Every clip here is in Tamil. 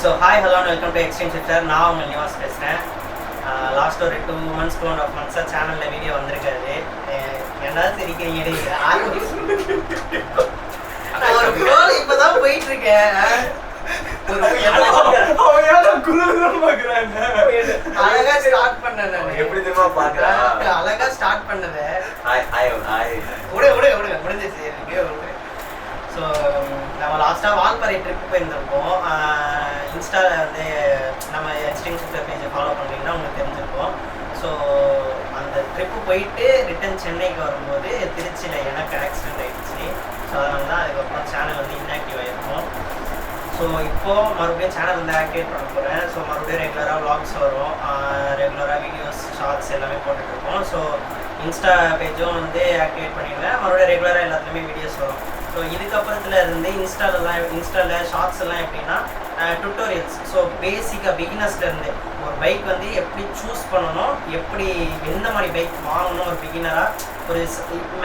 So hi hello welcome to extreme shifter. நான் உங்கள் நிவாஸ் பேசுகிறேன். லாஸ்ட் ஒரு 2 months 2.5 months சேனலில் வீடியோ வந்திருக்காது. என்னதான் சிரிக்கிறீங்க? நான் ஒரு ஃப்ளோவில் இப்போ தான் போயிட்டுருக்கேன். அழகா ஸ்டார்ட் பண்ணேன். எப்படி தெரியுமா பாக்குறேன்? அழகா ஸ்டார்ட் பண்ணது முடிஞ்சிச்சு. ஸோ நம்ம லாஸ்ட்டாக வால்பாறை ட்ரிப்பு போயிருந்திருப்போம். இன்ஸ்டாவில் வந்து நம்ம எக்ஸ்ட்ரீம் ஷிஃப்டர் பேஜை ஃபாலோ பண்ணிங்கன்னா உங்களுக்கு தெரிஞ்சிருக்கும். ஸோ அந்த ட்ரிப்பு போயிட்டு ரிட்டன் சென்னைக்கு வரும்போது திருச்சியில் எனக்கு ஆக்சிடென்ட் ஆகிடுச்சு. ஸோ அதனால தான் அதுக்கப்புறம் சேனல் வந்து இன்ஆக்டிவ் ஆகிருக்கும். ஸோ இப்போது மறுபடியும் சேனல் வந்து ஆக்டிவேட் பண்ண போகிறேன். ஸோ மறுபடியும் ரெகுலராக vlogs வரும், ரெகுலராக வீடியோஸ் ஷார்ட்ஸ் எல்லாமே போட்டுட்ருக்கோம். ஸோ இன்ஸ்டா பேஜும் வந்து ஆக்டிவேட் பண்ணிடுவேன். மறுபடியும் ரெகுலராக எல்லாத்துலேயுமே வீடியோஸ் வரும். ஸோ இதுக்கப்புறத்துல இருந்து இன்ஸ்டாவில் ஷார்ட்ஸ் எல்லாம் எப்படின்னா டுட்டோரியல்ஸ். ஸோ பேசிக்காக பிகினர்ஸ்லேருந்து ஒரு பைக் வந்து எப்படி சூஸ் பண்ணணும், எப்படி எந்த மாதிரி பைக் வாங்கணும், ஒரு பிகினராக ஒரு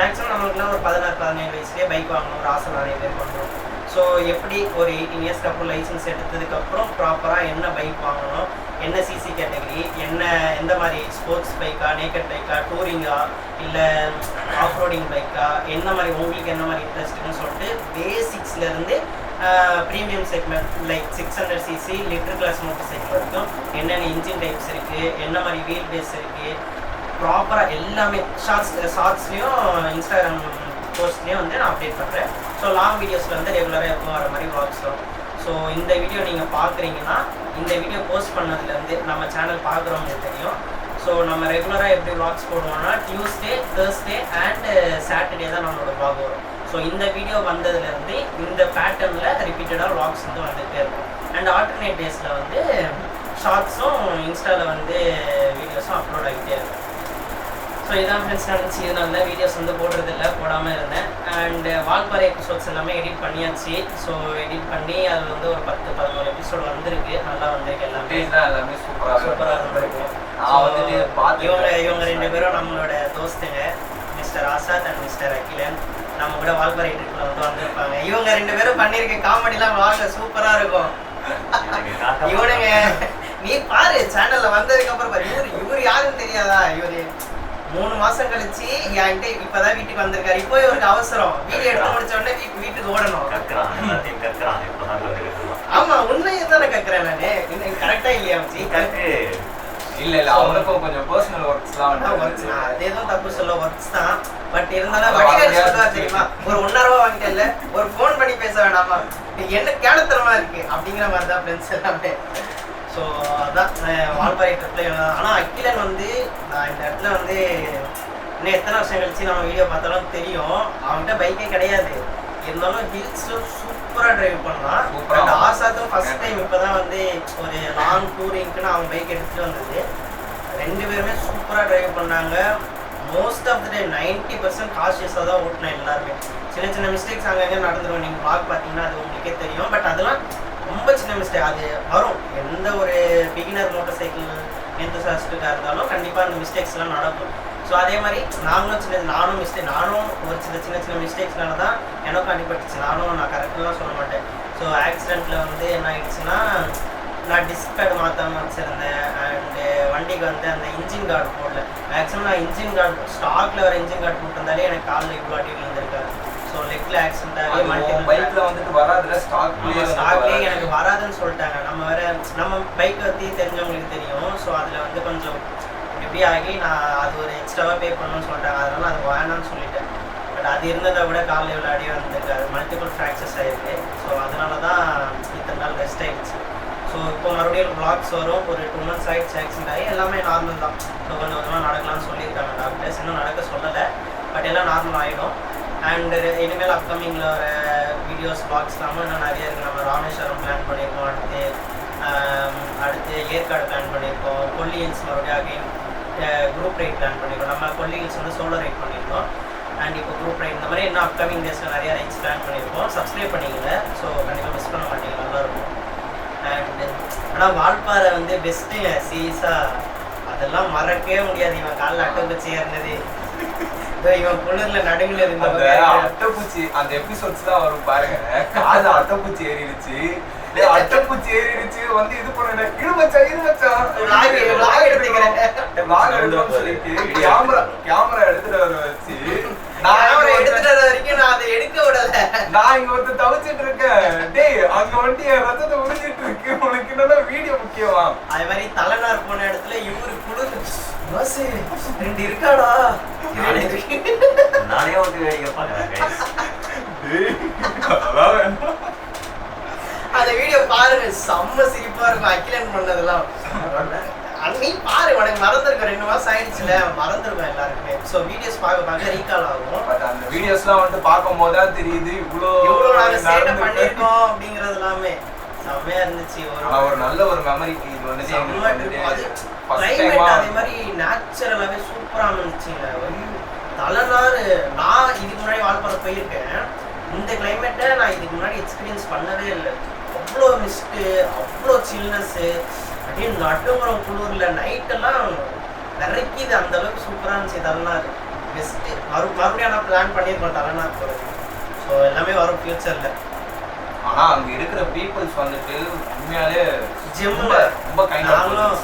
மேக்ஸிமம் நம்மளுக்குலாம் ஒரு 16-17 வயசுலேயே பைக் வாங்கணும் ஒரு ஆசை நிறைய பேர் பண்ணுறோம். ஸோ எப்படி ஒரு 18 இயர்ஸ்க்கு அப்புறம் லைசன்ஸ் எடுத்ததுக்கப்புறம் ப்ராப்பராக என்ன பைக் வாங்கணும், என்ன சிசி கேட்டகரி, எந்த மாதிரி ஸ்போர்ட்ஸ் பைக்கா, நேக்கட் பைக்கா, டூரிங்கா, இல்லை ஆஃப்ரோடிங் பைக்கா, என்ன மாதிரி உங்களுக்கு என்ன மாதிரி இன்ட்ரெஸ்ட்டுன்னு சொல்லிட்டு பேசிக்ஸ்லேருந்து premium segment like 600 CC litre class motorcycle வரைக்கும் என்னென்ன இன்ஜின் டைப்ஸ் இருக்குது, என்ன மாதிரி வீல் பேஸ் இருக்குது, ப்ராப்பராக எல்லாமே ஷார்ட்ஸ்லேயும் இன்ஸ்டாகிராம் போஸ்ட்லேயும் வந்து நான் அப்டேட் பண்ணுறேன். ஸோ லாங் வீடியோஸில் வந்து ரெகுலராக எப்போ வர மாதிரி vlogs வரும். ஸோ இந்த வீடியோ நீங்கள் பார்க்குறீங்கன்னா இந்த வீடியோ போஸ்ட் பண்ணதுலேருந்து நம்ம சேனல் பார்க்குறவங்களுக்கு தெரியும். ஸோ நம்ம ரெகுலராக எப்படி vlogs போடுவோம்னா டியூஸ்டே, தேர்ஸ்டே அண்ட் சாட்டர்டே தான் நம்மளோட vlog வரும். ஸோ இந்த வீடியோ வந்ததுலேருந்து இந்த பேட்டர்னில் ரிப்பீட்டடாக vlogs வந்து வந்துகிட்டே இருக்கும். அண்ட் ஆல்டர்னேட் டேஸில் வந்து ஷார்ட்ஸும் இன்ஸ்டாவில் வந்து வீடியோஸும் அப்லோட் ஆகிட்டே இருக்கும். ஸோ இதான் ஃப்ரெண்ட்ஸ் நடந்துச்சு. இதனால தான் வீடியோஸ் வந்து போடுறதில்ல, போடாமல் இருந்தேன். அண்டு வால்பாறை எபிசோட்ஸ் எல்லாமே எடிட் பண்ணியாச்சு. ஸோ எடிட் பண்ணி அதில் வந்து ஒரு 10-11 எபிசோடு வந்திருக்கு. நல்லா வந்திருக்கு. எல்லாமே சூப்பராக இருந்திருக்கும். இவங்க 2 பேரும் நம்மளோட தோஸ்துங்க, mister Azad and mister Akilan. நம்ம கூட வால்பாறை ட்ரிப்பில் வந்து வந்திருப்பாங்க. இவங்க 2 பேரும் பண்ணியிருக்க காமெடிலாம் vlogல சூப்பராக இருக்கும். இவனுங்க நீ பாரு சேனலில் வந்ததுக்கப்புறம் பாரு, இவர் யாருன்னு தெரியாதா? இவர் 3 மாசம் கழிச்சு என்கிட்ட இப்பதான் வீட்டுக்கு வந்திருக்காரு. இப்போ இவருக்கு அவசரம், வீடியோ எடுத்து முடிச்ச உடனே வீட்டுக்கு ஓடணும். ஆமா, உண்மையை தானே கக்குறேன் நானு. கரெக்டா இல்லையா? இல்ல அவனுக்கும் கொஞ்சம் பர்சனல் ஒர்க்ஸ்லாம் அதேதான் தப்பு சொல்ல, ஒர்க்ஸ் தான். பட் இருந்தாலும் வடிவேல் சொல்லுவா தெரியுமா, ஒரு 1.5 ரூபா வாங்கிட்டேன்ல, ஒரு ஃபோன் பண்ணி பேச வேணாமா, என்ன கேனத்தனமா இருக்கு அப்படிங்கிற மாதிரி தான் ஃப்ரெண்ட்ஸ் எல்லாமே. ஸோ அதான் வால்பாறை ட்ரிப்பில். ஆனால் அகிலன் வந்து நான் இந்த இடத்துல வந்து இன்னும் எத்தனை வருஷம் கழிச்சு நம்ம வீடியோ பார்த்தாலும் தெரியும், அவன்கிட்ட பைக்கே கிடையாது. இருந்தாலும் ஹில்ஸில் சூப்பராக ட்ரைவ் பண்ணலாம். அண்ட் ஆசாத்தும் ஃபஸ்ட் டைம் இப்போ தான் வந்து ஒரு லாங் டூரிங்க்குன்னு அவன் பைக் எடுத்துகிட்டு வந்தது. 2 பேருமே சூப்பராக ட்ரைவ் பண்ணாங்க. மோஸ்ட் ஆஃப் த டைம் 90% காஷியஸாக தான் ஓட்டினேன். எல்லாருமே சின்ன மிஸ்டேக்ஸ் அங்கங்கே நடந்துடும். நீங்கள் vlog பார்த்தீங்கன்னா அது உங்களுக்கே தெரியும். பட் அதெல்லாம் ரொம்ப சின்ன மிஸ்டேக், அது வரும். எந்த ஒரு பிகினர் மோட்டர் சைக்கிள் எந்தூசியாஸ்டுக்காக இருந்தாலும் கண்டிப்பாக அந்த மிஸ்டேக்ஸ்லாம் நடக்கும். ஸோ அதே மாதிரி நானும் ஒரு சின்ன மிஸ்டேக்ஸ்னால தான் எனக்கும் அடிபட்டுச்சு. நான் கரெக்டாக சொல்ல மாட்டேன். ஸோ ஆக்சிடெண்ட்டில் வந்து என்ன ஆகிடுச்சுன்னா, நான் டிஸ்க் பேடு மாற்றாமல் வச்சுருந்தேன். அண்டு வண்டிக்கு வந்து அந்த இன்ஜின் கார்டு போடல. மேக்ஸிமம் நான் இன்ஜின் கார்டு ஸ்டாக்கில் வர இன்ஜின் கார்டு போட்டிருந்தாலே எனக்கு காலில் இவ்வளோ அடி விழுந்திருக்காரு. ஸோ லெக்கில் ஆக்சிடென்ட் ஆகி பைக்கில் வந்துட்டு வராதுல, ஸ்டாக்லேயே எனக்கு வராதுன்னு சொல்லிட்டாங்க. நம்ம பைக் பற்றி தெரிஞ்சவங்களுக்கு தெரியும். ஸோ அதில் வந்து கொஞ்சம் எப்படி ஆகி நான் அது ஒரு எக்ஸ்ட்ராவாக பே பண்ணணும்னு சொல்லிட்டாங்க. அதனால அது வேணான்னு சொல்லிட்டேன். பட் அது இருந்ததை விட காலில் இவ்வளோ அடி வந்திருக்கு, அது மல்டிபிள் ஃப்ராக்சர்ஸ் ஆகிருக்கு. ஸோ அதனால தான் இத்தனை நாள் ரெஸ்ட் ஆகிடுச்சு. ஸோ இப்போ மறுபடியும் vlogs வரும். ஒரு 2 months ஆகிடுச்சு ஆக்சிடென்ட் ஆகி. எல்லாமே நார்மல் தான். ஸோ கொஞ்சம் கொஞ்சமாக நடக்கலாம்னு சொல்லியிருக்காங்க டாக்டர்ஸ். இன்னும் நடக்க சொல்லலை, பட் எல்லாம் நார்மல் ஆகிடும். அண்ட் இனிமேல் அப்கமிங்கில் வர வீடியோஸ் vlogsலாமும் இன்னும் நிறைய இருக்குது. நம்ம ராமேஸ்வரம் பிளான் பண்ணியிருக்கோம், அடுத்து ஏற்காடு பிளான் பண்ணியிருக்கோம், கொல்லி ஹில்ஸ் மறுபடியும் அகைன் குரூப் ரைட் பிளான் பண்ணியிருக்கோம். நம்ம கொல்லி ஹில்ஸ் வந்து சோலோ ரைட் பண்ணியிருக்கோம். அண்ட் இப்போ குரூப் ரைட் இந்த மாதிரி இன்னும் அப்கமிங் டேஸில் நிறைய ரைட்ஸ் பிளான் பண்ணியிருக்கோம். சப்ஸ்கிரைப் பண்ணிக்கல, ஸோ கண்டிப்பாக மிஸ் பண்ண மாட்டீங்க, நல்லாயிருக்கும். அண்ட் ஆனால் வால்பாறை வந்து பெஸ்ட்டுங்க சீரியஸாக, அதெல்லாம் மறக்கவே முடியாது. இவன் காலில் அட்டை ஏறினது, இவன் குளிர்ல நடுங்குல இருந்த அட்டைப்பூச்சி அந்த எபிசோட்ஸ் தான் வரும் பாருங்க. காது அட்டைப்பூச்சி ஏறிடுச்சு, பூச்சி ஏறிடுச்சு வந்து இது பண்ண இரு மச்சான் சொல்லிட்டு கேமரா எடுத்துட்டு வர வச்சு வரைக்கும் நான் அதை எடுக்க விடல. நான் இங்க வந்து தவிச்சிட்டு இருக்கேன். டேய் அங்க வந்து என் ரத்தத்தை உறிஞ்சிட்டு இருக்கு, உனக்கு என்னன்னா வீடியோ முக்கியமா? அதே மாதிரி தலைநார் போன இடத்துல இவரு குளிர் பஸ் 2 இருக்காடா நானே வந்து வேடிக்கை பாக்குறேன். அந்த வீடியோ பாருங்க, செம்ம சிரிப்பா இருக்கும். அகிலன் பண்ணதெல்லாம் அன்னி பாரு, உனக்கு மறந்துருக்கும். 2 மாசம் ஆயிடுச்சுல, மறந்துருக்கும் எல்லாருக்குமே. ஸோ வீடியோஸ் பார்க்க ரீகால் ஆகும். பட் அந்த வீடியோஸ்லாம் வந்து பார்க்கும் போதுதான் தெரியுது இவ்வளோ நாங்கள் சேட்டை பண்ணியிருக்கோம் அப்படிங்கிறது எல்லாமே செம்மையா இருந்துச்சு. ஒரு நல்ல ஒரு மெமரிக்கு இது வந்து கிளைமேட் அதே மாதிரி நேச்சுரலாவே சூப்பரா இருந்துச்சுங்க. தலைநாறு நான் இதுக்கு முன்னாடி வால்பாறை போயிருக்கேன். இந்த கிளைமேட்டை நான் இதுக்கு முன்னாடி எக்ஸ்பீரியன்ஸ் பண்ணவே இல்லை. அவ்வளோ மிஸ்ட்டு, அவ்வளோ சில்னஸ்ஸு, அப்படியே நடுவரம் குளூரில் நைட்டெல்லாம் நிறைக்கிது. அந்த அளவுக்கு சூப்பராக இருந்துச்சு தலைநாறு. பெஸ்ட்டு. மறுபடியும் நான் பிளான் பண்ணியிருக்கோம் தலைநாறு போகிறது. ஸோ எல்லாமே வரும் ஃபியூச்சரில். ஆனா அங்க இருக்கிற பீப்புள்ஸ் வந்துட்டு உண்மையாலே ஜிம்ல ரொம்ப கைண்டா. நாங்களும்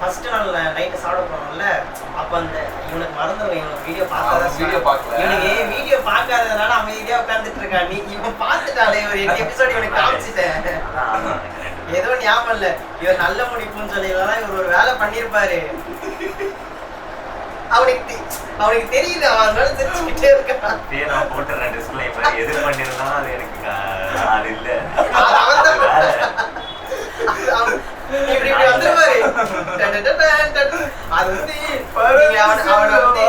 ஃபர்ஸ்ட் நாள் நைட்டு சாப்பிட போனோம்ல, அப்ப அந்த இவனுக்கு மறந்துடும், இவனுக்கு வீடியோ பார்க்கல. இவனுக்கு வீடியோ பார்க்காததுனால அமைதியா உட்கார்ந்துட்டு இருக்கான். நீ இவன் பார்த்துட்டாலே ஒரு 8 எபிசோட் இவனுக்கு காமிச்சிட்டேன். ஏதோ ஞாபகம் இல்ல, இவர் நல்ல முடிப்புன்னு சொல்லிடலாம். இவர் ஒரு வேலை பண்ணிருப்பாரு, அவனுக்கு தெரியுது. அவனால தெரிஞ்சுக்கிட்டே இருக்கான். நான் போட்டுறேன் டிஸ்க்ளைமர். எது பண்ணிருந்தா அது எனக்கு அது இல்ல. இப்படி வந்துருவாரு. அது வந்து அவனை வந்து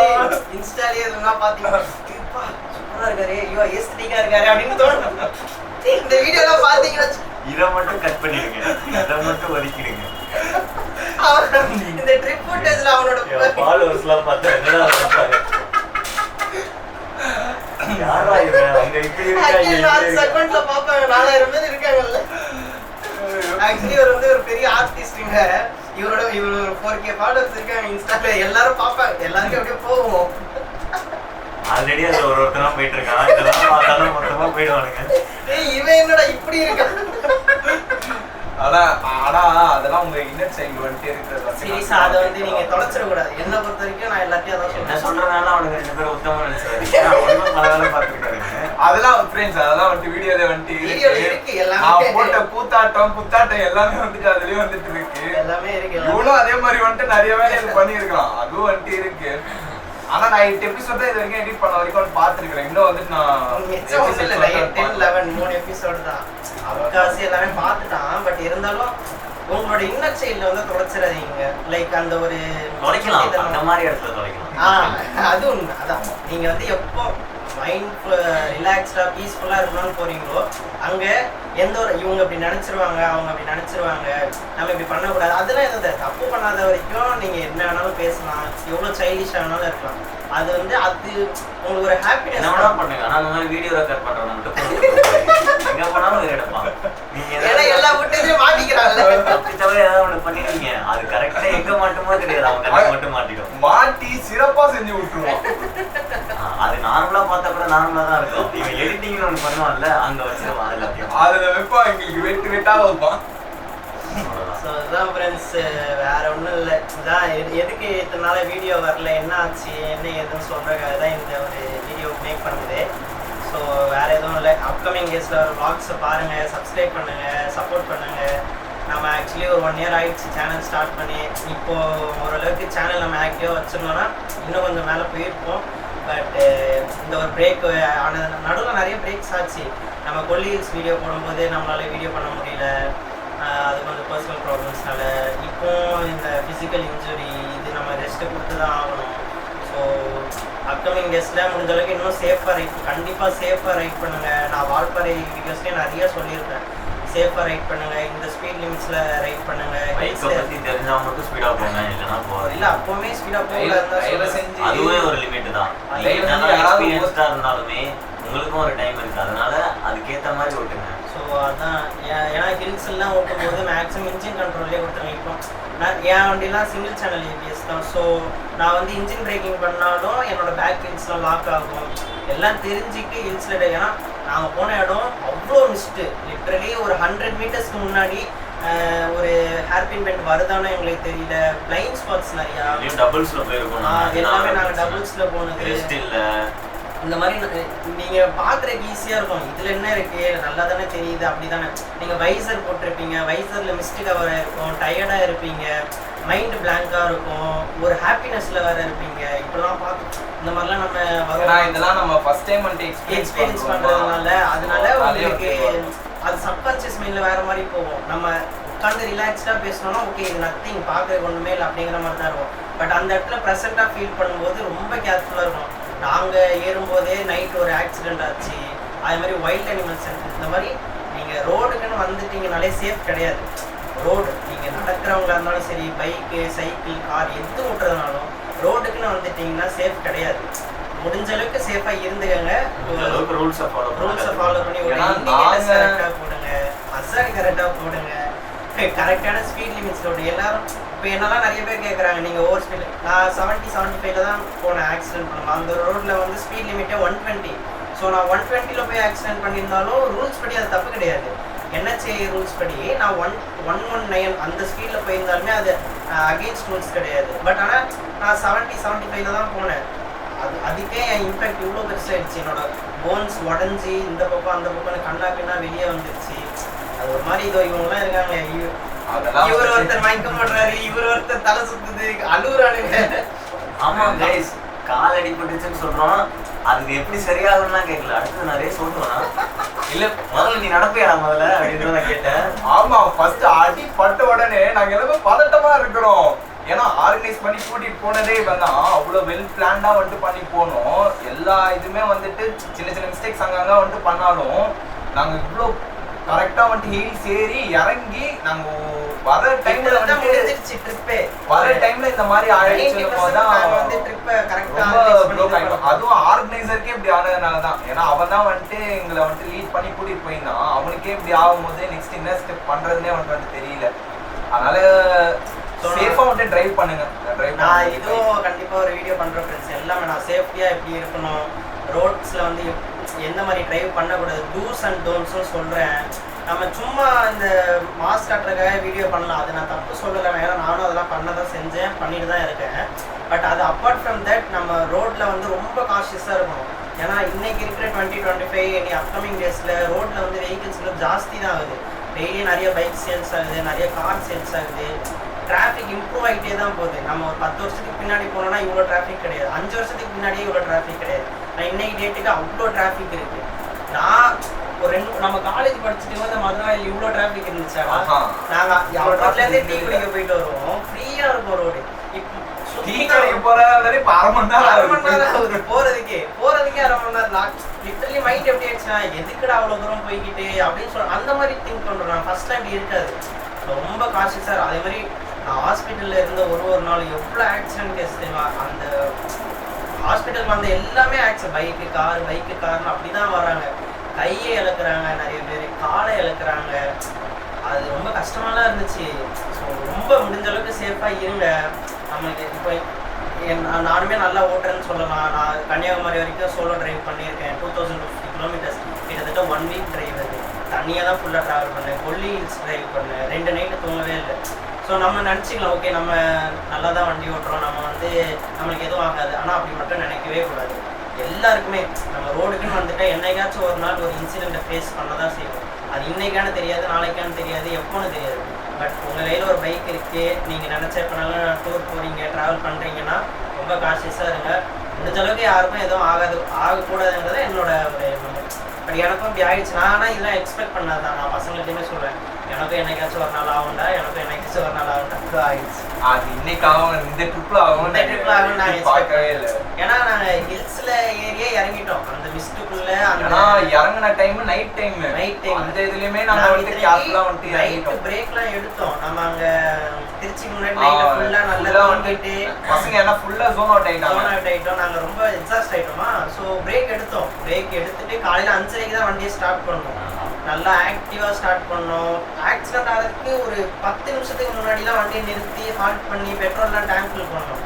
இன்ஸ்டாலே எதுனா பாத்தீங்கன்னா சூப்பரா இருக்காரு, ஐயோ எஸ்டிக்கா இருக்காரு அப்படின்னு தோணும். இந்த வீடியோ எல்லாம் பாத்தீங்கன்னா இதை மட்டும் கட் பண்ணிடுங்க, இதை மட்டும் ஒதுக்கிடுங்க. இந்த ட்ரிப் ஃபுட்டேஜ்ல அவனோட ஃபாலோவர்ஸ்லாம் பார்த்தா என்னடா சொல்றாங்க, யாரா இவன் அங்க இப்படி இருக்காங்க. செகண்ட்ல பாப்பாங்க. 4000 பேர் இருக்காங்கல்ல. ஆக்சுவலி இவர் வந்து ஒரு பெரிய ஆர்டிஸ்ட்ங்க. இவரோட 4K ஃபாலோவர்ஸ் இருக்காங்க இன்ஸ்டால. எல்லாரும் பாப்பாங்க, எல்லாருக்கும் அப்படியே போவோம். ஆல்ரெடி அதுல ஒருத்தரா போயிட்டு இருக்கான். இதெல்லாம் பார்த்தாலும் மொத்தமா போயிடுவானுங்க. இவன் என்னடா இப்படி இருக்கான். ஆனா அதெல்லாம் உங்க இன்னர் சைல்டு வந்துட்டு இருக்கிறது சீரியஸா அதை வந்து நீங்க தொலைச்சிட கூடாது. என்ன பொறுத்த வரைக்கும் நான் எல்லாத்தையும் அதான் என்ன சொல்றதுனால அவனுக்கு 2 பேரும் உத்தமமா நினைச்சாரு. பரவாயில்ல பாத்துருக்காருங்க. அதெல்லாம் ஃப்ரெண்ட்ஸ், அதெல்லாம் வந்துட்டு வீடியோல வந்துட்டு இருக்கு. எல்லாமே போட்ட கூத்தாட்டம் எல்லாமே வந்துட்டு அதுலயே வந்துட்டு இருக்கு. எல்லாமே இருக்கு. இவனும் அதே மாதிரி வந்துட்டு நிறைய வேலை இது பண்ணியிருக்கலாம், அதுவும் வந்துட்டு இருக்கு. ஆனா நான் 8 எபிசோட் தான் இது வரைக்கும் எடிட் பண்ண வரைக்கும் பார்த்துருக்கேன். இன்னும் வந்துட்டு நான் 10, 11 3 எபிசோடு தான் அவகாசி எல்லாமே பார்த்துட்டான். பட் இருந்தாலும் உங்களோட இன்னர் சைல்ட்ல வந்து தொலைச்சிடாதீங்க. லைக் அந்த ஒரு தொலைக்கலாம், அந்த மாதிரி இடத்துல தொலைக்கலாம். அது உண்மை. அதான் நீங்க வந்து எப்போ மைண்ட் ரிலாக்ஸ்டா பீஸ்ஃபுல்லா இருக்கணும்னு போறீங்களோ அங்க எந்த ஒரு இவங்க இப்படி நினைச்சிருவாங்க, அவங்க அப்படி நினைச்சிருவாங்க, நம்ம இப்படி பண்ணக்கூடாது, அதெல்லாம் எதுவும் தப்பு பண்ணாத வரைக்கும் நீங்க என்ன வேணாலும் பேசலாம், எவ்வளவு சைல்டிஷா வேணாலும் இருக்கலாம். அது வந்து அது உங்களுக்கு ஒரு ஹாப்பினஸ். என்ன பண்ணுங்க. ஆனா அந்த மாதிரி வீடியோ ரெக்கார்ட் பண்றவங்க எங்க போனாலும் எடுப்பாங்க. நீங்க எல்லா ஃபுட்டேஜையும் மாட்டிக்கிறாங்கல்ல, அப்படி தவிர ஏதாவது ஒண்ணு பண்ணிருக்கீங்க, அது கரெக்டா எங்க மாட்டுமோ தெரியாது, அவங்க கரெக்ட் மட்டும் மாட்டிடும். மாட்டி சிறப்பா செஞ்சு விட்டுருவோம். அது நார்மலா பார்த்தா கூட நார்மலா தான் இருக்கும். இவன் எடிட்டிங்னு ஒண்ணு பண்ணுவான்ல, அங்க வச்சிருவான் எல்லாத்தையும். அதுல வைப்பா எங்களுக்கு வெட்டா வைப்பான். ஸோ இதுதான் ஃப்ரெண்ட்ஸ், வேற ஒன்றும் இல்லை. இதான் எதுக்கு இத்தனை நாள் வீடியோ வரல, என்ன ஆச்சு என்ன ஏதுன்னு சொல்கிறதுக்காக தான் இந்த ஒரு வீடியோ மேக் பண்ணுது. ஸோ வேறு எதுவும் இல்லை. அப்கமிங் டேஸில் ஒரு vlogs பாருங்கள், சப்ஸ்கிரைப் பண்ணுங்கள், சப்போர்ட் பண்ணுங்கள். நம்ம ஆக்சுவலி ஒரு 1 இயர் ஆகிடுச்சு சேனல் ஸ்டார்ட் பண்ணி. இப்போது ஓரளவுக்கு சேனல் நம்ம ஆக்டிவாக வச்சுருந்தோன்னா இன்னும் கொஞ்சம் மேலே போயிருப்போம். பட் இந்த ஒரு பிரேக் ஆனது நடுவில் நிறைய பிரேக்ஸ் ஆச்சு. நம்ம கொல்லிஸ் வீடியோ போடும்போது நம்மளால வீடியோ பண்ண முடியல, அது கொஞ்சம் பர்சனல் ப்ராப்ளம்ஸ்னால. இப்போ இந்த ஃபிசிக்கல் இன்ஜுரி இது நம்ம ரெஸ்ட்டு கொடுத்து தான் ஆகணும். ஸோ அப்கமிங் டேஸில் முடிஞ்ச அளவுக்கு இன்னும் கண்டிப்பாக சேஃபாக ரைட் பண்ணுங்கள். நான் வால்பாறை வீடியோஸ்லேயே நிறைய சொல்லியிருக்கேன், சேஃபாக ரைட் பண்ணுங்கள், இந்த ஸ்பீட் லிமிட்ஸில் ரைட் பண்ணுங்கள். பைக்கை பற்றி தெரிஞ்சா மட்டும் ஸ்பீடாக போங்க, இல்லைன்னா போகாது. இல்லை அப்போவுமே ஸ்பீடாக போகல, அதுவே ஒரு லிமிட் தான். எக்ஸ்பீரியன்ஸ்டாக இருந்தாலுமே உங்களுக்கும் ஒரு டைம் இருக்குது, அதனால அதுக்கேற்ற மாதிரி ஓட்டுங்க. ஸோ அதான் ஏன்னா ஹில்ஸ் எல்லாம் ஓட்டும் போது மேக்ஸிமம் இன்ஜின் கண்ட்ரோல்லே கொடுத்துருங்க. இப்போ நான் என் வண்டிலாம் சிங்கிள் சேனல் ஏபிஎஸ் தான். ஸோ நான் வந்து இன்ஜின் பிரேக்கிங் பண்ணாலும் என்னோட பேக் ஹில்ஸ்லாம் லாக் ஆகும். எல்லாம் தெரிஞ்சுட்டு ஹில்ஸில், ஏன்னா நாங்கள் போன இடம் அவ்வளோ மிஸ்ட்டு, லிட்ரலி ஒரு 100 மீட்டர்ஸ்க்கு முன்னாடி ஒரு ஹேர்பின் பெண்ட் வருதானோ எங்களுக்கு தெரியல. பிளைண்ட் ஸ்பாட்ஸ் நிறையா. டபுள்ஸ்ல போயிருக்கோம். எல்லாமே நாங்கள் டபுள்ஸ்ல போனது. ரெஸ்ட் இல்லை. இந்த மாதிரி நீங்கள் பார்க்குறதுக்கு ஈஸியாக இருக்கும். இதில் என்ன இருக்குது, நல்லா தானே தெரியுது, அப்படி தானே. நீங்கள் வைசர் போட்டிருப்பீங்க, வைசரில் மிஸ்ட் கவராக இருக்கும், டயர்டாக இருப்பீங்க, மைண்டு பிளாங்காக இருக்கும், ஒரு ஹாப்பினஸில் வேறு இருப்பீங்க. இப்போலாம் பார்த்து இந்த மாதிரிலாம் நம்ம வரோம். இதெல்லாம் நம்ம ஃபர்ஸ்ட் டைம் வந்துட்டு எக்ஸ்பீரியன்ஸ் பண்ணுறதுனால அதனால உங்களுக்கு அது சப்கான்ஷியஸ் மைண்டில் வேறு மாதிரி போகும். நம்ம உட்காந்து ரிலாக்ஸ்டாக பேசணும்னா ஓகே இது நத்திங், பார்க்குறதுக்கு ஒன்றுமே இல்லை அப்படிங்கிற மாதிரி தான் இருக்கும். பட் அந்த இடத்துல ப்ரெசென்ட்டாக ஃபீல் பண்ணும்போது ரொம்ப கேர்ஃபுல்லாக இருக்கும். நாங்கள் ஏறும்போதே நைட் ஒரு ஆக்சிடெண்ட் ஆச்சு. அது மாதிரி வைல்ட் அனிமல்ஸ் இந்த மாதிரி நீங்கள் ரோடுக்குன்னு வந்துட்டீங்கனாலே சேஃப் கிடையாது. ரோடு நீங்கள் நடக்கிறவங்களா இருந்தாலும் சரி, பைக்கு, சைக்கிள், கார் எது ஓட்டுறதுனாலும் ரோடுக்குன்னு வந்துட்டீங்கன்னா சேஃப் கிடையாது. முடிஞ்ச அளவுக்கு சேஃபாக இருந்துக்கங்க. ரூல்ஸை ஃபாலோ பண்ணி இண்டிகேட்டர்ஸ் கரெக்டாக போடுங்க, ஹசார்ட் கரெக்டாக போடுங்க, கரெக்டான ஸ்பீட் லிமிட்ஸில் விடு. எல்லாரும் இப்போ என்னெல்லாம் நிறைய பேர் கேட்குறாங்க நீங்கள் ஓவர் ஸ்பீடு. நான் 70-75 தான் போனேன் ஆக்சிடென்ட் பண்ணலாம். அந்த ரோட்டில் வந்து ஸ்பீட் லிமிட்டே 120. ஸோ நான் 120 போய் ஆக்சிடென்ட் பண்ணியிருந்தாலும் ரூல்ஸ் படி அது தப்பு கிடையாது. NHA ரூல்ஸ் படி நான் 119 அந்த ஸ்பீடில் போயிருந்தாலுமே அது அகெயின்ஸ்ட் ரூல்ஸ் கிடையாது. பட் ஆனால் நான் 70-75 தான் போனேன். அதுக்கே என் இம்பேக்ட் இவ்வளோ பெருசாகிடுச்சு. என்னோட போன்ஸ் உடஞ்சி இந்த பக்கம் அந்த பக்கம் கண்ணா பின்னா வெளியே வந்துருச்சு. அது ஒரு மாதிரி இதோ இவங்கெல்லாம் இருக்காங்க, இவர் ஒருத்தர் மயக்கம் பண்றாரு, இவர் ஒருத்தர் தலை சுத்துது, அழுகுறானுங்க. ஆமா கைஸ், கால் அடிபட்டுச்சுன்னு சொல்றோம். அதுக்கு எப்படி சரியாகும்னா கேட்கல. அடுத்தது நிறைய சொல்றோம். இல்ல முதல்ல நீ நடப்பையா முதல்ல அப்படின்னு நான் கேட்டேன். ஆமா, ஃபர்ஸ்ட் அடி பட்ட உடனே நாங்க எல்லாமே பதட்டமா இருக்கிறோம். ஏன்னா ஆர்கனைஸ் பண்ணி கூட்டிட்டு போனதே இவதான். அவ்வளோ வெல் பிளான்டா வந்துட்டு பண்ணி போனோம். எல்லா இதுவுமே வந்துட்டு சின்ன சின்ன மிஸ்டேக்ஸ் அங்கங்க வந்துட்டு பண்ணாலும் நாங்க இவ்வளோ கரெக்டா வந்துட்டு ஹீல்ஸ் ஏறி இறங்கி நாங்க வர டைம்ல வந்துருச்சு ட்ரிப்பே. வர டைம்ல இந்த மாதிரி ஆயிடுச்சுதான் வந்து ட்ரிப் கரெக்டா அதுவும் ஆர்கனைசருக்கே இப்படி ஆனதுனால தான். ஏன்னா அவன் தான் வந்துட்டு எங்களை வந்துட்டு லீட் பண்ணி கூட்டிட்டு போயிருந்தான். அவனுக்கே இப்படி ஆகும்போது நெக்ஸ்ட் என்ன ஸ்டெப் பண்றதுன்னே அவனுக்கு வந்து தெரியல. அதனால சேஃபா வந்துட்டு டிரைவ் பண்ணுங்க. நான் இதுவும் கண்டிப்பா ஒரு வீடியோ பண்றேன் ஃப்ரெண்ட்ஸ். எல்லாமே நான் சேஃப்டியா எப்படி இருக்கணும், ரோட்ஸ்ல வந்து எந்த மாதிரி டிரைவ் பண்ணக்கூடாது, டூஸ் அண்ட் டோன்ட்ஸும் சொல்கிறேன். நம்ம சும்மா இந்த மாஸ்க் காட்டுறதுக்காக வீடியோ பண்ணலாம், அது நான் தப்பு சொல்லலை. ஏன்னா நானும் அதெல்லாம் பண்ண தான் செஞ்சேன், பண்ணிட்டு தான் இருக்கேன். பட் அது அப்பார்ட் ஃப்ரம் தட் நம்ம ரோட்டில் வந்து ரொம்ப கான்ஷியஸாக இருக்கணும். ஏன்னா இன்றைக்கி இருக்கிற 2025 இனி அப்கமிங் டேஸில் ரோட்டில் வந்து வெஹிக்கிள்ஸ்லாம் ஜாஸ்தி தான் ஆகுது. டெய்லி நிறைய பைக் சேல்ஸ் ஆகுது, நிறைய கார் சேல்ஸ் ஆகுது. டிராஃபிக் இம்ப்ரூவ் ஆகிட்டே தான் போகுது. நம்ம ஒரு 10 வருஷத்துக்கு பின்னாடி போனோம்னா இவ்வளோ டிராஃபிக் கிடையாது, 5 வருஷத்துக்கு முன்னாடியே இவ்வளோ டிராஃபிக் கிடையாது. நான் இன்னைக்கு டேட்டுக்கு அவ்வளோ டிராஃபிக் இருக்குது. நான் ஒரு நம்ம காலேஜ் படிச்சுட்டு வந்து மதுராயில் இவ்வளோ டிராஃபிக் இருந்துச்சா? நாங்கள் ரோட்லேருந்தே டீ குடிக்க போயிட்டு வருவோம், ஃப்ரீயாக இருக்கும் ரோடு. போறதுக்கே 1/2 மணி நேரம். லிட்டரலி மைண்ட் எப்படி ஆயிடுச்சுன்னா எதுக்குடா அவ்வளோ தூரம் போய்கிட்டு அப்படின்னு சொல்ல அந்த மாதிரி திங்க் பண்ணுறோம். ஃபர்ஸ்ட் டைம் இருக்காது, ரொம்ப கான்ஷியஸாக. அதே மாதிரி நான் ஹாஸ்பிட்டலில் இருந்த ஒரு நாள் எவ்வளோ ஆக்சிடென்ட் கேஸ் தெரியுமா? அந்த ஹாஸ்பிட்டல் வந்த எல்லாமே பைக்கு கார்னு அப்படி தான் வராங்க. கையை இழக்கிறாங்க, நிறைய பேர் காலை இழக்கிறாங்க. அது ரொம்ப கஷ்டமாலாம் இருந்துச்சு. ஸோ ரொம்ப முடிஞ்ச அளவுக்கு சேஃபாக இருங்க. நம்மளுக்கு இப்போ நானுமே நல்லா ஓட்டுறேன்னு சொல்லலாம். நான் கன்னியாகுமரி வரைக்கும் சோலோ டிரைவ் பண்ணியிருக்கேன். 2050 கிலோமீட்டர்ஸ், கிட்டத்தட்ட 1 வீக் டிரைவ். அது தனியாக தான் ஃபுல்லாக ட்ராவல் பண்ணேன். கொல்லி ஹில்ஸ் டிரைவ் பண்ணேன். 2 நைட்டு தூங்கவே இல்லை. ஸோ நம்ம நினச்சிக்கலாம் ஓகே நம்ம நல்லா தான் வண்டி ஓட்டுறோம், நம்ம வந்து நம்மளுக்கு எதுவும் ஆகாது. ஆனால் அப்படி மட்டும் நினைக்கவே கூடாது. எல்லாருக்குமே நம்ம ரோடுக்குன்னு வந்துட்டால் என்னைக்காச்சும் ஒரு நாள் ஒரு இன்சிடெண்ட்டை ஃபேஸ் பண்ண தான் செய்வோம். அது இன்னைக்கானு தெரியாது, நாளைக்கானு தெரியாது, எப்போன்னு தெரியாது. பட் உங்கள் கையில் ஒரு பைக் இருக்குது, நீங்கள் நினச்ச எப்போனாலும் டூர் போகிறீங்க, ட்ராவல் பண்ணுறீங்கன்னா ரொம்ப கான்ஷியஸாக இருங்க. முடிஞ்ச அளவுக்கு யாருக்கும் எதுவும் ஆகக்கூடாதுங்கிறத என்னோட ஒரு எண்ணம். பட் எனக்கும் இப்படி ஆகிடுச்சு. நான் இதெல்லாம் எக்ஸ்பெக்ட் பண்ணாதான். நான் பசங்கள்கிட்டையுமே சொல்கிறேன், எனக்கும் என்னைக்காச்சும் ஒரு நாள் ஆகும்டா, எனக்கும் என்னைக்காச்சும் ஒரு நாள் ஆகும்டா. ஆகிடுச்சு. அது இன்னைக்கு ஆகும், இந்த ட்ரிப்பில் ஆகும், நான் பார்க்கவே இல்லை. ஏன்னா நாங்கள் ஹில்ஸில் ஏரியே இறங்கிட்டோம். அந்த மிஸ்டுக்குள்ளே அந்த இறங்கின டைம் நைட் டைம் அந்த இதுலையுமே நாங்கள் வந்து கேப்லாம் வந்துட்டு நைட்டு பிரேக்லாம் எடுத்தோம். நம்ம அங்கே திருச்சி முன்னாடி நைட்டு ஃபுல்லாக நல்லா வந்துட்டு பசங்க எல்லாம் ஃபுல்லாக ஜோன் அவுட் ஆகிட்டோம். நாங்கள் ரொம்ப எக்ஸாஸ்ட் ஆகிட்டோமா. ஸோ பிரேக் எடுத்தோம். பிரேக் எடுத்துட்டு காலையில் 5:30 தான் வண்டியை ஸ்டார்ட் பண்ணோம். நல்லா ஆக்டிவாக ஸ்டார்ட் பண்ணோம். ஆக்சிடென்ட் ஆகிறதுக்கு ஒரு 10 நிமிஷத்துக்கு முன்னாடிலாம் வண்டியை நிறுத்தி ஹால்ட் பண்ணி பெட்ரோல்லாம் டேங்க் ஃபில் பண்ணோம்.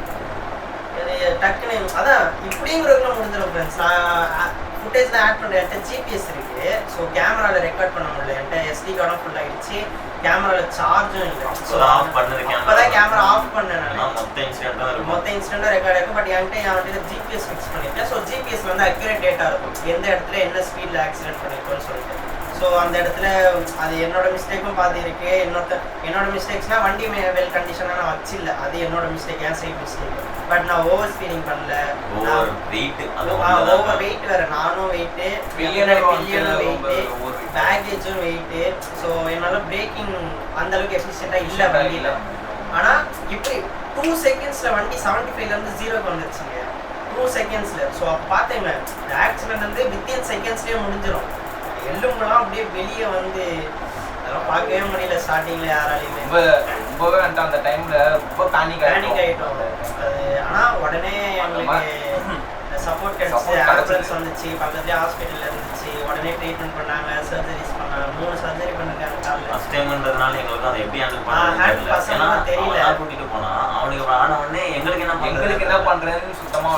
டக்குன்னு அதான் இப்படிங்கிறதுக்குள்ள முடிஞ்சிடும் ஃப்ரெண்ட்ஸ். நான் ஃபுட்டேஜ் தான் ஆட் பண்ணுறேன். என்கிட்ட ஜிபிஎஸ் இருக்கு. ஸோ கேமராவில் ரெக்கார்ட் பண்ண முடியல. என்கிட்ட SD கார்டும் ஃபுல் ஆகிடுச்சு. கேமராவில் சார்ஜும் இல்லை. ஸோ ஆஃப் பண்ணது அப்போதான் கேமரா ஆஃப் பண்ணேன் நான். மொத்த இன்ஸ்டன்ட்டாக ரெக்கார்ட் ஆகும். பட் என்கிட்ட ஜிபிஎஸ் ஃபிக்ஸ் பண்ணியிருக்கேன். ஸோ ஜிபிஎஸ் வந்து அக்யூரேட் டேட்டா இருக்கும், எந்த இடத்துல என்ன ஸ்பீடில் ஆக்சிடென்ட் பண்ணிருக்கோன்னு சொல்லிட்டு. ஸோ அந்த இடத்துல அது என்னோட மிஸ்டேக்கும் பாதி இருக்கு. என்னோட மிஸ்டேக்ஸ்னால் வண்டி வெல் கண்டிஷனாக நான் வச்சில்ல, அது என்னோட மிஸ்டேக், என் சைட் மிஸ்டேக். பட் நான் ஓவர் ஸ்பீடிங் பண்ணல, ஓவர் வெயிட் வேறு, நானும் வெயிட்டு, பில்லியனும் வெயிட்டு, பேக்கேஜும் வெயிட்டு. ஸோ என்னால் பிரேக்கிங் அந்தளவுக்கு எஃபிஷியண்ட்டாக இல்லை வண்டியில். ஆனால் இப்படி 2 செகண்ட்ஸில் வண்டி 75லேருந்து 0க்கு வந்துருச்சுங்க, 2 செகண்ட்ஸில். ஸோ அப்போ பார்த்தேங்க ஆக்சிடென்ட் வந்து வித்தின் செகண்ட்ஸ்லேயே முடிஞ்சிடும். எலும்புலாம் அப்படியே வெளியே வந்து அதெல்லாம் பார்க்கவே முடியல ஸ்டார்டிங்கில் யாராலையுமே. ரொம்பவே வந்துட்டு அந்த டைமில் ரொம்ப பேனிக் ஆகிட்டோம். அது ஆனால் உடனே எங்களுக்கு சப்போர்ட் கிடைச்சி, ஆம்புலன்ஸ் வந்துச்சு, பக்கத்துலேயே ஹாஸ்பிட்டலில் இருந்துச்சு, உடனே ட்ரீட்மெண்ட் பண்ணாங்க, சர்ஜரிஸ் பண்ணாங்க, 3 சர்ஜரி பண்ணிருக்காங்க காலில். ஃபர்ஸ்ட் டைம்ன்றதுனால எங்களுக்கு அதை எப்படி ஹேண்டில் பண்ணுறது தெரியல. கூட்டிட்டு போனா அவனுக்கு ஆன உடனே எங்களுக்கு என்ன பண்றதுன்னு சுத்தமா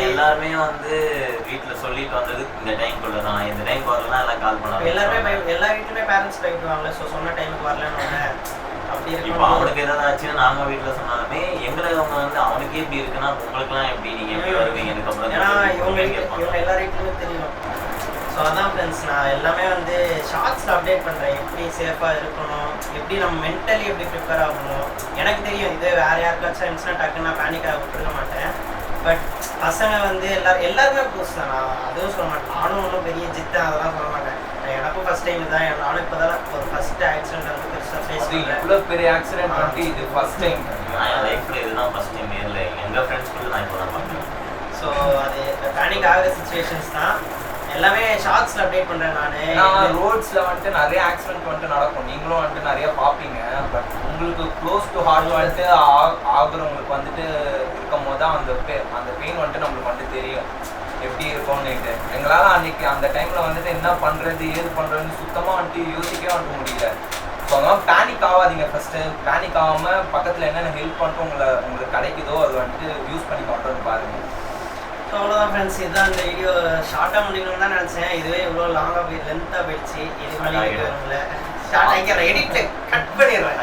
எல்லாருமே வந்து வீட்டுல சொல்லிட்டு வந்தது இந்த டைம்குள்ள தான், இந்த டைம் வரலன்னா எல்லாம் கால் பண்ணாங்க. எல்லாருமே எல்லா வீட்லயுமே பேரண்ட்ஸ் பயப்படுவாங்க. ஸோ சொன்ன டைமுக்கு வரலன்னு அப்படி இருக்கு. இப்போ அவனுக்கு ஏதாவது ஆச்சுன்னா நாங்க வீட்டுல சொன்னாலுமே எங்களுக்கு அவங்க வந்து அவனுக்கே எப்படி இருக்குன்னா உங்களுக்குலாம் எப்படி, நீங்க எப்படி வருவீங்க இதுக்கப்புறம்? ஏன்னா இவங்க எல்லா வீட்லயுமே தெரியும். ஸோ அதான் ஃப்ரெண்ட்ஸ், நான் எல்லாமே வந்து ஷார்ட்ஸில் அப்டேட் பண்ணுறேன், எப்படி சேஃபாக இருக்கணும், எப்படி நம்ம மென்டலி எப்படி ப்ரிப்பேர் ஆகணும். எனக்கு தெரியும், இது வேறு யாருக்காச்சும் இருந்துச்சுன்னா டக்குன்னு நான் பேனிக்காக விட்டுருக்க மாட்டேன். பட் பசங்க வந்து எல்லாருமே புதுசு தான், நான் அதுவும் சொல்ல மாட்டேன். நானும் ஒன்றும் பெரிய ஜித்தேன் அதெல்லாம் சொல்ல மாட்டேன். எனக்கும் ஃபர்ஸ்ட் டைம் தான், நானும் இப்போ தான் ஒரு ஃபர்ஸ்ட் ஆக்சிடென்ட் வந்து பெருசாக ஃபேஸ் பண்ணுறேன். இவ்வளோ பெரிய ஆக்சிடென்ட் வந்து இது ஃபர்ஸ்ட் டைம் என் லைஃப்பில் இதுதான் ஃபர்ஸ்ட் டைம். இல்லை எங்கள் ஃப்ரெண்ட்ஸ்குள்ள நான் இப்போ தான் பார்க்குறேன். ஸோ அது பேனிக் ஆகிற சுச்சுவேஷன்ஸ் தான். எல்லாமே ஷார்ட்ஸில் அப்டேட் பண்ணுறேன் நான். ரோட்ஸில் வந்துட்டு நிறைய ஆக்சிடென்ட் வந்துட்டு நடக்கும், நீங்களும் வந்துட்டு நிறைய பார்ப்பீங்க. பட் உங்களுக்கு க்ளோஸ் டு ஹார்ட் வந்துட்டு ஆகுறவங்களுக்கு வந்துட்டு இருக்கும் போது தான் அந்த பெயின் வந்துட்டு நம்மளுக்கு வந்துட்டு தெரியும் எப்படி இருக்கும்னுட்டு. எங்களால் அன்னைக்கு அந்த டைமில் வந்துட்டு என்ன பண்ணுறது ஏது பண்ணுறதுன்னு சுத்தமாக வந்துட்டு யோசிக்கவே வந்துட்டு முடியல. ஸோ அதெல்லாம் பேனிக் ஆகாதீங்க. ஃபஸ்ட்டு பேனிக் ஆகாமல் பக்கத்தில் என்னென்ன ஹெல்ப் பண்ணிட்டு உங்களுக்கு கிடைக்குதோ அது வந்துட்டு யூஸ் பண்ணி பண்ணுறது பாருங்கள். ஸோ அவ்வளோதான் ஃப்ரெண்ட்ஸ், இதுதான் இந்த வீடியோ. ஷார்ட்டாக முடிக்கணும்னு தான் நினச்சேன், இதுவே இவ்வளோ லாங்காக போய் லென்த்தாக போயிடுச்சு. இது மாதிரி இல்லை ஷார்ட் ஆகிக்கிறேன், எடிட்டு கட் பண்ணிடுறேன்.